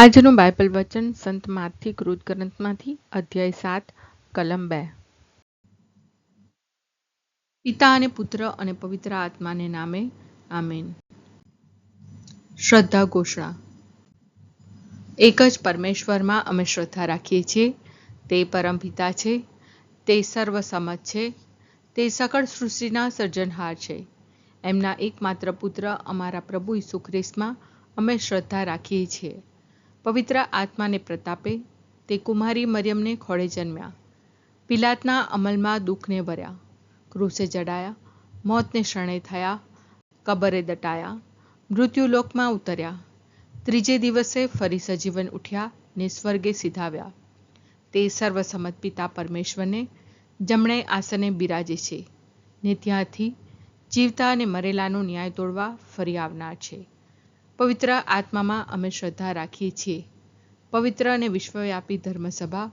આજનું બાઇબલ વચન સંત માથી કૃત ગ્રંથમાંથી અધ્યાય 7 કલમ 2. પિતા અને પુત્ર અને પવિત્ર આત્માને નામે આમેન. શ્રદ્ધા ઘોષણા. એક જ પરમેશ્વરમાં અમે શ્રદ્ધા રાખીએ છીએ. તે પરમપિતા છે, તે સર્વસમત છે, તે સકળ સૃષ્ટિના સર્જનહાર છે. એમના એકમાત્ર પુત્ર અમારા પ્રભુ ઈસુ ખ્રિસ્તમાં અમે શ્રદ્ધા રાખીએ છીએ. પવિત્ર આત્માને પ્રતાપે તે કુમારી મરિયમને ખોળે જન્મ્યા. પિલાતના અમલમાં દુઃખને ભર્યા, ક્રૂસે જડાયા, મોતને શરણે થયા, કબરે દટાયા, મૃત્યુલોકમાં ઉતર્યા, ત્રીજે દિવસે ફરી સજીવન ઉઠ્યા ને સ્વર્ગે સીધાવ્યા. તે સર્વસમત પિતા પરમેશ્વરને જમણે આસને બિરાજે છે ને ત્યાંથી જીવતા અને મરેલાનો ન્યાય તોડવા ફરી આવનાર છે. પવિત્ર આત્મામાં અમે શ્રદ્ધા રાખીએ છીએ. પવિત્ર અને વિશ્વવ્યાપી ધર્મસભા,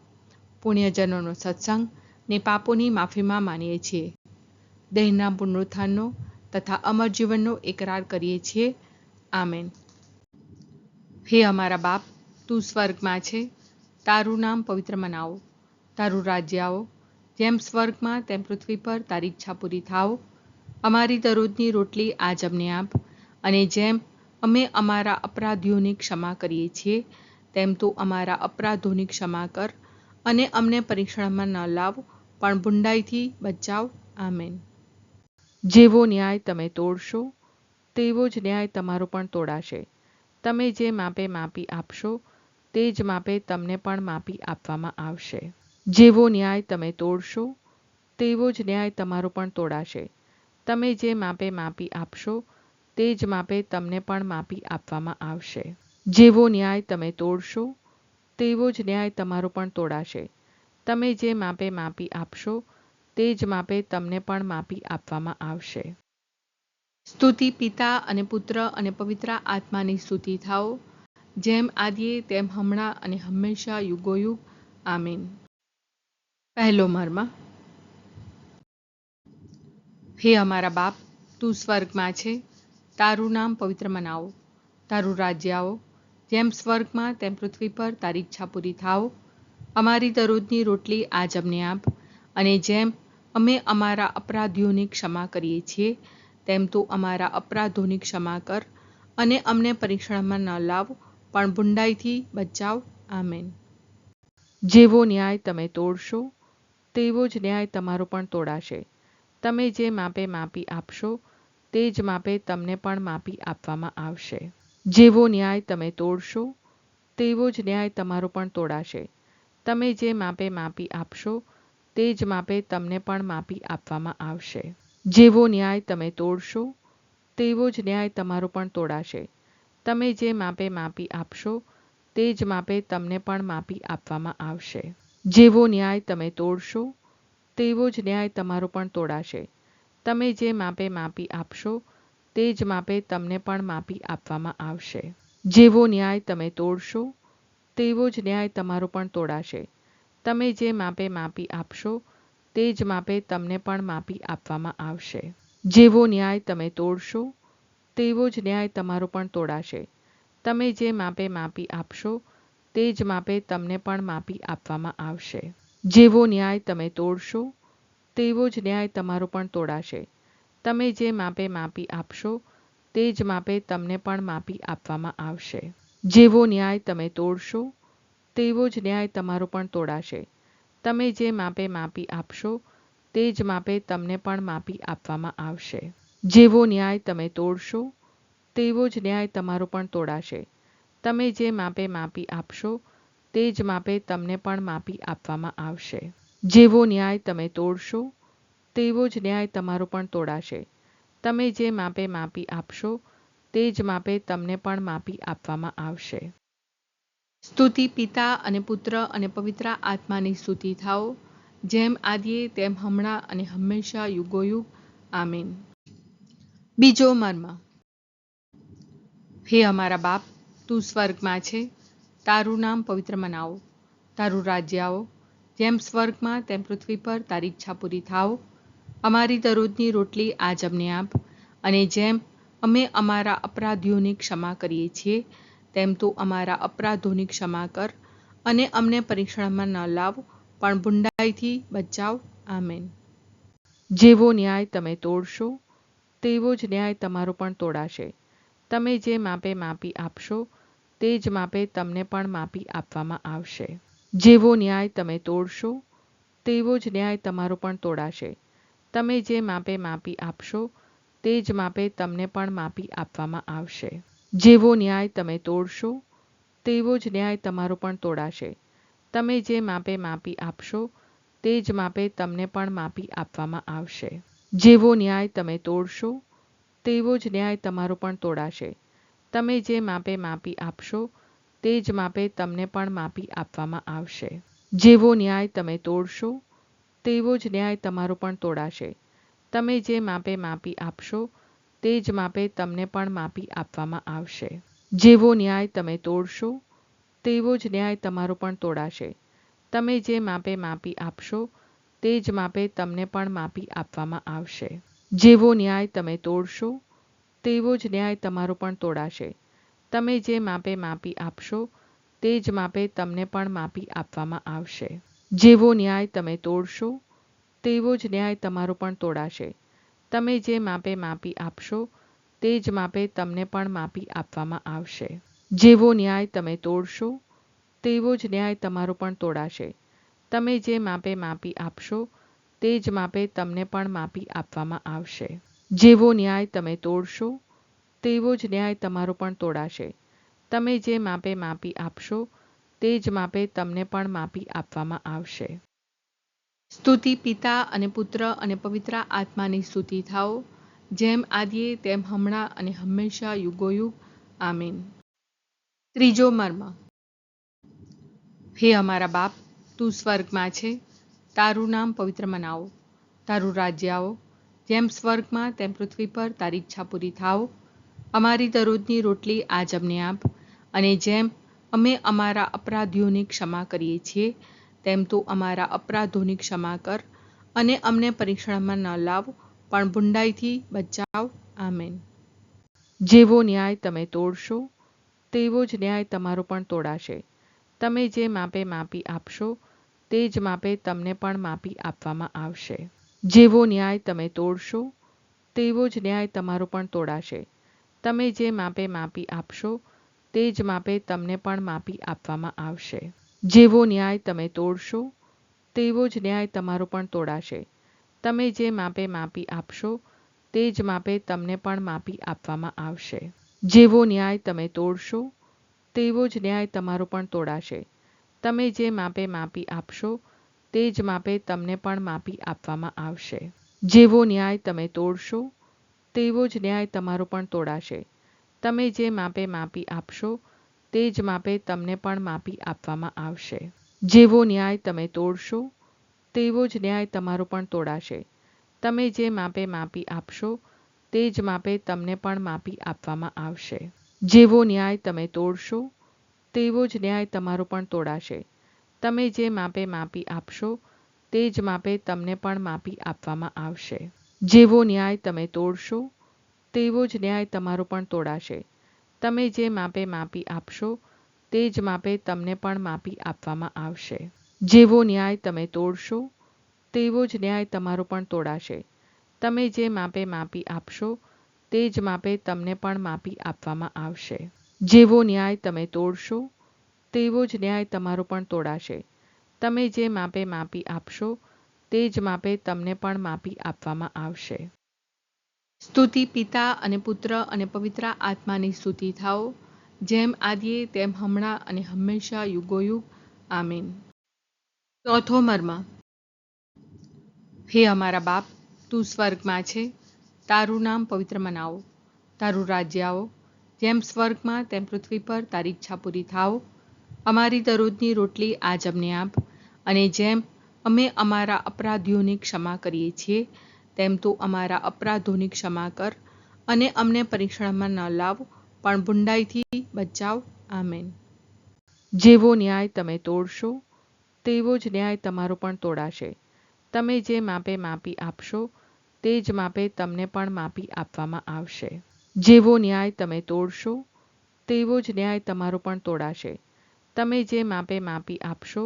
પુણ્યજનોનો સત્સંગ ને પાપોની માફીમાં માનીએ છીએ. દેહના પુનરુત્થાનનો તથા અમર જીવનનો એકરાર કરીએ છીએ. આમેન. હે અમારા બાપ, તું સ્વર્ગમાં છે, તારું નામ પવિત્ર મનાવો, તારું રાજ્ય આવો, જેમ સ્વર્ગમાં તેમ પૃથ્વી પર તારી ઈચ્છા પૂરી થાવ. અમારી દરરોજની રોટલી આજ અમને આપ, અને જેમ અમે અમારા અપરાધીઓની ક્ષમા કરીએ છીએ તેમ તું અમારા અપરાધોની ક્ષમા કર, અને અમને પરીક્ષણમાં ન લાવ, પણ બુંડાઈથી બચાવ. આમેન. જેવો ન્યાય તમે તોડશો તેવો જ ન્યાય તમારો પણ તોડાશે. તમે જે માપે માપી આપશો તે જ માપે તમને પણ માપી આપવામાં આવશે. જેવો ન્યાય તમે તોડશો તેવો જ ન્યાય તમારો પણ તોડાશે. તમે જે માપે માપી આપશો તે જ માપે તમને પણ માપી આપવામાં આવશે. જેવો ન્યાય તમે તોડશો તેવો જ ન્યાય તમારો પણ તોડાશે. તમે જે માપે માપી આપશો તે જ માપે તમને પણ માપી આપવામાં આવશે. સ્તુતિ પિતા અને પુત્ર અને પવિત્ર આત્માની સ્તુતિ થાઓ, જેમ આદિએ તેમ હમણાં અને હંમેશા યુગોયુગ. આમીન. પહેલો મર્મ. હે અમારા બાપ, તું સ્વર્ગમાં છે, તારું નામ પવિત્ર મનાવો, તારું રાજ્ય આવો, જેમ સ્વર્ગમાં તેમ પૃથ્વી પર તારી ઈચ્છા પૂરી થાવ. અમારી દરરોજની રોટલી આજ અમને આપ, અને જેમ અમે અમારા અપરાધીઓની ક્ષમા કરીએ છીએ તેમ તું અમારા અપરાધોની ક્ષમા કર, અને અમને પરીક્ષણમાં ન લાવ, પણ બુંડાઈથી બચાવ. આમેન. જેવો ન્યાય તમે તોડશો તેવો જ ન્યાય તમારો પણ તોડાશે. તમે જે માપે માપી આપશો તે જ માપે તમને પણ માપી આપવામાં આવશે. જેવો ન્યાય તમે તોડશો તેવો જ ન્યાય તમારો પણ તોડાશે. તમે જે માપે માપી આપશો તે જ માપે તમને પણ માપી આપવામાં આવશે. જેવો ન્યાય તમે તોડશો તેવો જ ન્યાય તમારો પણ તોડાશે. તમે જે માપે માપી આપશો તે જ માપે તમને પણ માપી આપવામાં આવશે. જેવો ન્યાય તમે તોડશો તેવો જ ન્યાય તમારો પણ તોડાશે. તમે જે માપે માપી આપશો તે જ માપે તમને પણ માપી આપવામાં આવશે. જેવો ન્યાય તમે તોડશો તેવો જ ન્યાય તમારો પણ તોડાશે. તમે જે માપે માપી આપશો તે જ માપે તમને પણ માપી આપવામાં આવશે. જેવો ન્યાય તમે તોડશો તેવો જ ન્યાય તમારો પણ તોડાશે. તમે જે માપે માપી આપશો તે જ માપે તમને પણ માપી આપવામાં આવશે. જેવો ન્યાય તમે તોડશો તેવો જ ન્યાય તમારો પણ તોડાશે. તમે જે માપે માપી આપશો તે જ માપે તમને પણ માપી આપવામાં આવશે. જેવો ન્યાય તમે તોડશો તેવો જ ન્યાય તમારો પણ તોડાશે. તમે જે માપે માપી આપશો તે જ માપે તમને પણ માપી આપવામાં આવશે. જેવો ન્યાય તમે તોડશો તેવો જ ન્યાય તમારો પણ તોડાશે. તમે જે માપે માપી આપશો તે જ માપે તમને પણ માપી આપવામાં આવશે. જેવો ન્યાય તમે તોડશો તેવો જ ન્યાય તમારો પણ તોડાશે. તમે જે માપે માપી આપશો તે જ માપે તમને પણ માપી આપવામાં આવશે. સ્તુતિ પિતા અને પુત્ર અને પવિત્ર આત્માની સ્તુતિ થાઓ, જેમ આદિએ તેમ હમણાં અને હંમેશા યુગોયુગ. આમીન. બીજો મર્મ. હે અમારા બાપ, તું સ્વર્ગમાં છે, તારું નામ પવિત્ર મનાવો, તારું રાજ્ય આવો, જેમ સ્વર્ગમાં તેમ પૃથ્વી પર તારી ઈચ્છા પૂરી થાવ. અમારી દરરોજની રોટલી આજ અમને આપ, અને જેમ અમે અમારા અપરાધીઓની ક્ષમા કરીએ છીએ તેમ તું અમારા અપરાધોની ક્ષમા કર અને અમને પરીક્ષણમાં ન લાવ, પણ બુંડાઈથી બચાવ. આમેન. જેવો ન્યાય તમે તોડશો, તેવો જ ન્યાય તમારો પણ તોડાશે. તમે જે માપે માપી આપશો, તે જ માપે તમને પણ માપી આપવામાં આવશે. જેવો ન્યાય તમે તોડશો, તેવો જ ન્યાય તમારો પણ તોડાશે. તમે જે માપે માપી આપશો, તે જ માપે તમને પણ માપી આપવામાં આવશે. જેવો ન્યાય તમે તોડશો, તેવો જ ન્યાય તમારો પણ તોડાશે. તમે જે માપે માપી આપશો, તે જ માપે તમને પણ માપી આપવામાં આવશે. જેવો ન્યાય તમે તોડશો, તેવો જ ન્યાય તમારો પણ તોડાશે. તમે જે માપે માપી આપશો, તે જ માપે તમને પણ માપી આપવામાં આવશે. જેવો ન્યાય તમે તોડશો, તેવો જ ન્યાય તમારો પણ તોડાશે. તમે જે માપે માપી આપશો, તે જ માપે તમને પણ માપી આપવામાં આવશે. જેવો ન્યાય તમે તોડશો, તેવો જ ન્યાય તમારો પણ તોડાશે. તમે જે માપે માપી આપશો, તે જ માપે તમને પણ માપી આપવામાં આવશે. જેવો ન્યાય તમે તોડશો, તેવો જ ન્યાય તમારો પણ તોડાશે. તમે જે માપે માપી આપશો, તે જ માપે તમને પણ માપી આપવામાં આવશે. જેવો ન્યાય તમે તોડશો, તેવો જ ન્યાય તમારો પણ તોડાશે. તમે જે માપે માપી આપશો, તે જ માપે તમને પણ માપી આપવામાં આવશે. જેવો ન્યાય તમે તોડશો, તેવો જ ન્યાય તમારો પણ તોડાશે. તમે જે માપે માપી આપશો, તે જ માપે તમને પણ માપી આપવામાં આવશે. જેવો ન્યાય તમે તોડશો, તેવો જ ન્યાય તમારો પણ તોડાશે. તમે જે માપે માપી આપશો, તે જ માપે તમને પણ માપી આપવામાં આવશે. સ્તુતિ પિતા અને પુત્ર અને પવિત્ર આત્માની સ્તુતિ થાઓ, જેમ આદિએ તેમ હમણાં અને હંમેશા યુગોયુગ. આમીન. ત્રીજો મર્મ. હે અમારા બાપ, તું સ્વર્ગમાં છે, તારું નામ પવિત્ર મનાવો, તારું રાજ્ય આવો, જેમ સ્વર્ગમાં તેમ પૃથ્વી પર તારી ઈચ્છા પૂરી થાઓ. અમારી દરરોજની રોટલી આજ અમને આપ, અને જેમ અમે અમારા અપરાધીઓની ક્ષમા કરીએ છીએ, તેમ તું અમારા અપરાધોની ક્ષમા કર અને અમને પરીક્ષણમાં ન લાવ, પણ બુંડાઈથી બચાવ. આમેન. જેવો ન્યાય તમે તોડશો, તેવો જ ન્યાય તમારો પણ તોડાશે. તમે જે માપે માપી આપશો, તે જ માપે તમને પણ માપી આપવામાં આવશે. જેવો ન્યાય તમે તોડશો, તેવો જ ન્યાય તમારો પણ તોડાશે. તમે જે માપે માપી આપશો, તે જ માપે તમને પણ માપી આપવામાં આવશે. જેવો ન્યાય તમે તોડશો, તેવો જ ન્યાય તમારો પણ તોડાશે. તમે જે માપે માપી આપશો, તે જ માપે તમને પણ માપી આપવામાં આવશે. જેવો ન્યાય તમે તોડશો, તેવો જ ન્યાય તમારો પણ તોડાશે. તમે જે માપે માપી આપશો, તે જ માપે તમને પણ માપી આપવામાં આવશે. જેવો ન્યાય તમે તોડશો, તેવો જ ન્યાય તમારો પણ તોડાશે. તમે જે માપે માપી આપશો, તે જ માપે તમને પણ માપી આપવામાં આવશે. જેવો ન્યાય તમે તોડશો, તેવો જ ન્યાય તમારો પણ તોડાશે. તમે જે માપે માપી આપશો, તે જ માપે તમને પણ માપી આપવામાં આવશે. જેવો ન્યાય તમે તોડશો, તેવો જ ન્યાય તમારો પણ તોડાશે. તમે જે માપે માપી આપશો, તે જ માપે તમને પણ માપી આપવામાં આવશે. જેવો ન્યાય તમે તોડશો, તેવો જ ન્યાય તમારો પણ તોડાશે. તમે જે માપે માપી આપશો, તે જ માપે તમને પણ માપી આપવામાં આવશે. જેવો ન્યાય તમે તોડશો, તેવો જ ન્યાય તમારો પણ તોડાશે. તમે જે માપે માપી આપશો, તે જ માપે તમને પણ માપી આપવામાં આવશે. જેવો ન્યાય તમે તોડશો, તેવો જ ન્યાય તમારો પણ તોડાશે. તમે જે માપે માપી આપશો, તે જ માપે તમને પણ માપી આપવામાં આવશે. સ્તુતિ પિતા અને પુત્ર અને પવિત્ર આત્માની સ્તુતિ થાઓ, જેમ આદિએ તેમ હમણાં અને હંમેશા યુગોયુગ. આમીન. ચોથો મર્મ. હે અમારા બાપ, તું સ્વર્ગમાં છે, તારું નામ પવિત્ર મનાવો, તારું રાજ્ય આવો, જેમ સ્વર્ગમાં તેમ પૃથ્વી પર તારી ઈચ્છા પૂરી થાઓ. અમારી દરરોજની રોટલી આજ અમને આપ, અને જેમ અમે અમારા અપરાધીઓની ક્ષમા કરીએ છીએ, તેમ તું અમારા અપરાધોની ક્ષમા કર અને અમને પરીક્ષણમાં ન લાવ, પણ બુંડાઈથી બચાવ. આમેન. જેવો ન્યાય તમે તોડશો, તેવો જ ન્યાય તમારો પણ તોડાશે. તમે જે માપે માપી આપશો, તે જ માપે તમને પણ માપી આપવામાં આવશે. જેવો ન્યાય તમે તોડશો, તેવો જ ન્યાય તમારો પણ તોડાશે. તમે જે માપે માપી આપશો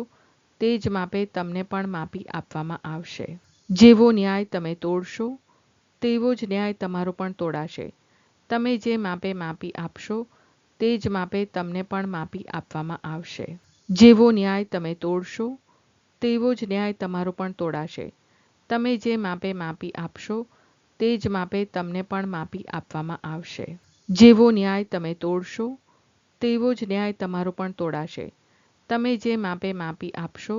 તે જ માપે તમને પણ માપી આપવામાં આવશે. જેવો ન્યાય તમે તોડશો તેવો જ ન્યાય તમારો પણ તોડાશે. તમે જે માપે માપી આપશો તે જ માપે તમને પણ માપી આપવામાં આવશે. જેવો ન્યાય તમે તોડશો તેવો જ ન્યાય તમારો પણ તોડાશે. તમે જે માપે માપી આપશો તે જ માપે તમને પણ માપી આપવામાં આવશે. જેવો ન્યાય તમે તોડશો તેવો જ ન્યાય તમારો પણ તોડાશે. તમે જે માપે માપી આપશો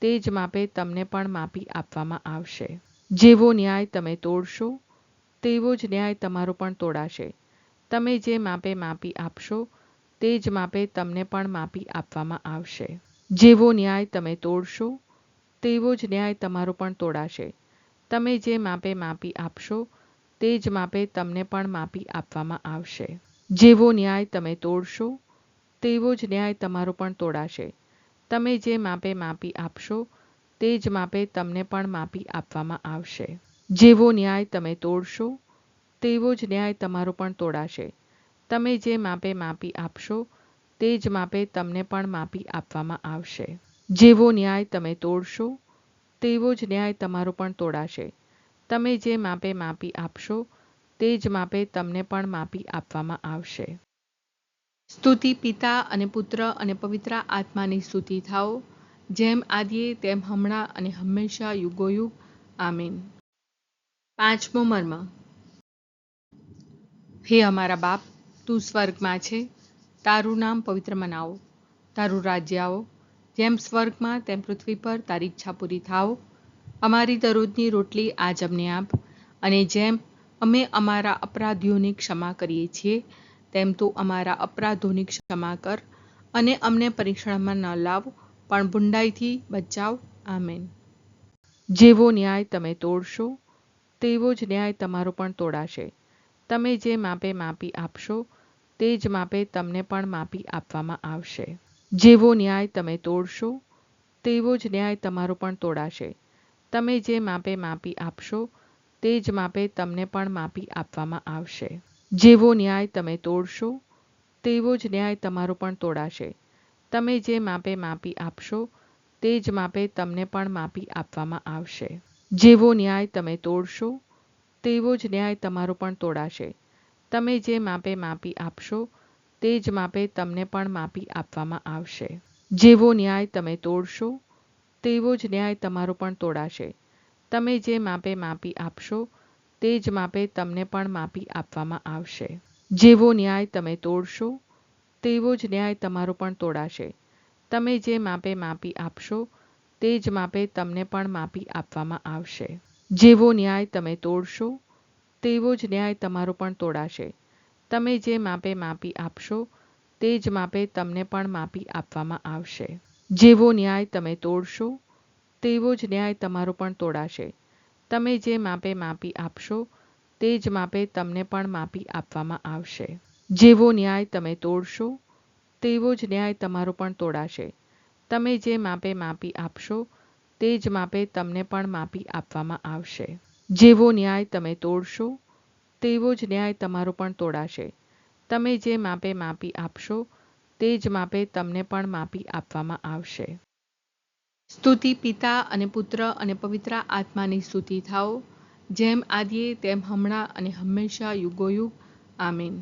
તે જ માપે તમને પણ માપી આપવામાં આવશે. જેવો ન્યાય તમે તોડશો તેવો જ ન્યાય તમારો પણ તોડાશે. તમે જે માપે માપી આપશો તે જ માપે તમને પણ માપી આપવામાં આવશે. જેવો ન્યાય તમે તોડશો તેવો જ ન્યાય તમારો પણ તોડાશે. તમે જે માપે માપી આપશો તે જ માપે તમને પણ માપી આપવામાં આવશે. જેવો ન્યાય તમે તોડશો તેવો જ ન્યાય તમારો પણ તોડાશે. તમે જે માપે માપી આપશો તે જ માપે તમને પણ માપી આપવામાં આવશે. જેવો ન્યાય તમે તોડશો તેવો જ ન્યાય તમારો પણ તોડાશે. તમે જે માપે માપી આપશો તે જ માપે તમને પણ માપી આપવામાં આવશે. જેવો ન્યાય તમે તોડશો તેવો જ ન્યાય તમારો પણ તોડાશે. તમે જે માપે માપી આપશો તે જ માપે તમને પણ માપી આપવામાં આવશે. સ્તુતિ પિતા અને પુત્ર અને પવિત્ર આત્માની સ્તુતિ થાઓ, જેમ આદિએ તેમ હમણાં અને હંમેશા યુગોયુગ. આમીન. પાંચમો મર્મ. હે અમારા બાપ, તું સ્વર્ગમાં છે, તારું નામ પવિત્ર મનાવો, તારું રાજ્ય આવો, જેમ સ્વર્ગમાં તેમ પૃથ્વી પર તારી ઈચ્છા પૂરી થાઓ. અમારી દરરોજની રોટલી આજ અમને આપ, અને જેમ અમે અમારા અપરાધીઓની ક્ષમા કરીએ છીએ તેમ તું અમારા અપરાધોની ક્ષમા કર, અને અમને પરીક્ષણમાં ન લાવ, પણ બુંડાઈથી બચાવ. આમેન. જેવો ન્યાય તમે તોડશો તેવો જ ન્યાય તમારો પણ તોડાશે. તમે જે માપે માપી આપશો તે જ માપે તમને પણ માપી આપવામાં આવશે. જેવો ન્યાય તમે તોડશો તેવો જ ન્યાય તમારો પણ તોડાશે. તમે જે માપે માપી આપશો તે જ માપે તમને પણ માપી આપવામાં આવશે. જેવો ન્યાય તમે તોડશો તેવો જ ન્યાય તમારો પણ તોડાશે. તમે જે માપે માપી આપશો તે જ માપે તમને પણ માપી આપવામાં આવશે. જેવો ન્યાય તમે તોડશો તેવો જ ન્યાય તમારો પણ તોડાશે. તમે જે માપે માપી આપશો તે જ માપે તમને પણ માપી આપવામાં આવશે. જેવો ન્યાય તમે તોડશો તેવો જ ન્યાય તમારો પણ તોડાશે. તમે જે માપે માપી આપશો તે જ માપે તમને પણ માપી આપવામાં આવશે. જેવો ન્યાય તમે તોડશો તેવો જ ન્યાય તમારો પણ તોડાશે. તમે જે માપે માપી આપશો તે જ માપે તમને પણ માપી આપવામાં આવશે. જેવો ન્યાય તમે તોડશો તેવો જ ન્યાય તમારો પણ તોડાશે. તમે જે માપે માપી આપશો તે જ માપે તમને પણ માપી આપવામાં આવશે. જેવો ન્યાય તમે તોડશો તેવો જ ન્યાય તમારો પણ તોડાશે. તમે જે માપે માપી આપશો તે જ માપે તમને પણ માપી આપવામાં આવશે. જેવો ન્યાય તમે તોડશો તેવો જ ન્યાય તમારો પણ તોડાશે. તમે જે માપે માપી આપશો તે જ માપે તમને પણ માપી આપવામાં આવશે. જેવો ન્યાય તમે તોડશો તેવો જ ન્યાય તમારો પણ તોડાશે. તમે જે માપે માપી આપશો તે જ માપે તમને પણ માપી આપવામાં આવશે. સ્તુતિ પિતા અને પુત્ર અને પવિત્ર આત્માની સ્તુતિ થાઓ, જેમ આદિએ તેમ હમણાં અને હંમેશા યુગોયુગ. આમીન.